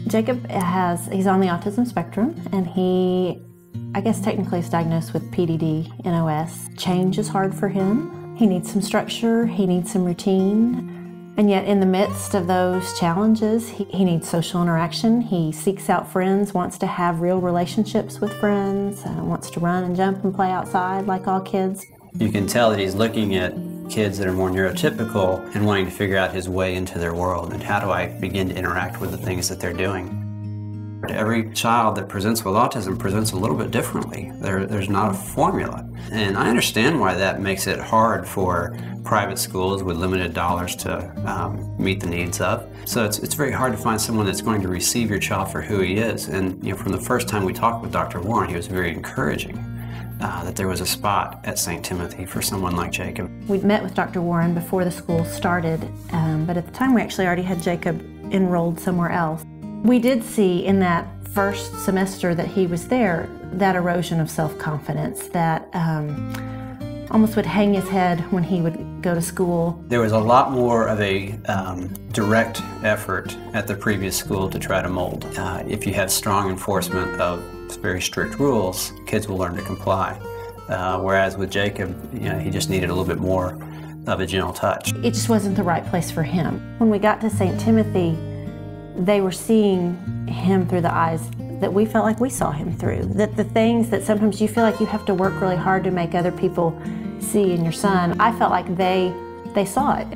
Jacob he's on the autism spectrum, and he, I guess technically is diagnosed with PDD, NOS. Change is hard for him. He needs some structure, he needs some routine, and yet in the midst of those challenges, he needs social interaction. He seeks out friends, wants to have real relationships with friends, wants to run and jump and play outside like all kids. You can tell that he's looking at kids that are more neurotypical and wanting to figure out his way into their world and how do I begin to interact with the things that they're doing. Every child that presents with autism presents a little bit differently. There's not a formula. And I understand why that makes it hard for private schools with limited dollars to meet the needs of. So it's very hard to find someone that's going to receive your child for who he is. And from the first time we talked with Dr. Warren, he was very encouraging. That there was a spot at St. Timothy for someone like Jacob. We'd met with Dr. Warren before the school started, but at the time we actually already had Jacob enrolled somewhere else. We did see in that first semester that he was there that erosion of self-confidence that almost would hang his head when he would go to school. There was a lot more of a direct effort at the previous school to try to mold. If you have strong enforcement of very strict rules, kids will learn to comply. Whereas with Jacob, he just needed a little bit more of a gentle touch. It just wasn't the right place for him. When we got to St. Timothy, they were seeing him through the eyes that we felt like we saw him through. That the things that sometimes you feel like you have to work really hard to make other people see in your son, I felt like they saw it.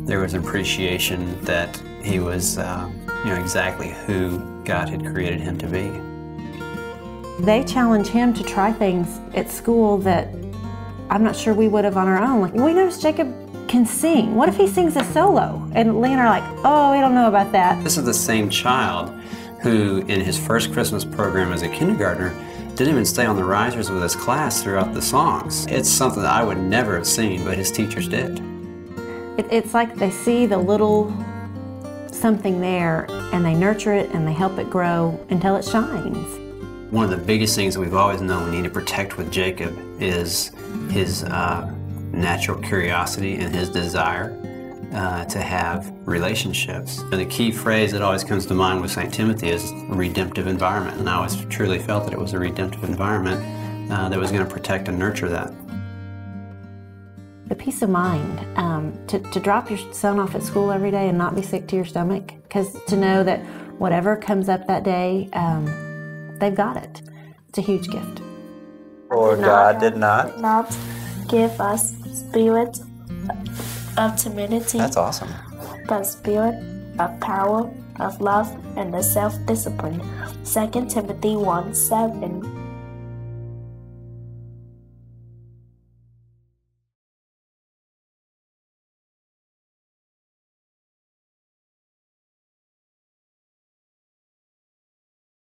There was appreciation that he was exactly who God had created him to be. They challenge him to try things at school that I'm not sure we would have on our own. Like, we noticed Jacob can sing. What if he sings a solo? And Lee and I are like, oh, we don't know about that. This is the same child who, in his first Christmas program as a kindergartner, didn't even stay on the risers with his class throughout the songs. It's something that I would never have seen, but his teachers did. It's like they see the little something there, and they nurture it, and they help it grow until it shines. One of the biggest things that we've always known we need to protect with Jacob is his natural curiosity and his desire to have relationships. And the key phrase that always comes to mind with St. Timothy is a redemptive environment, and I always truly felt that it was a redemptive environment that was going to protect and nurture that. The peace of mind, to drop your son off at school every day and not be sick to your stomach, because to know that whatever comes up that day, they've got it. It's a huge gift. For God did not give us spirit of timidity. That's awesome. But spirit of power, of love, and of self-discipline. 2 Timothy 1:7.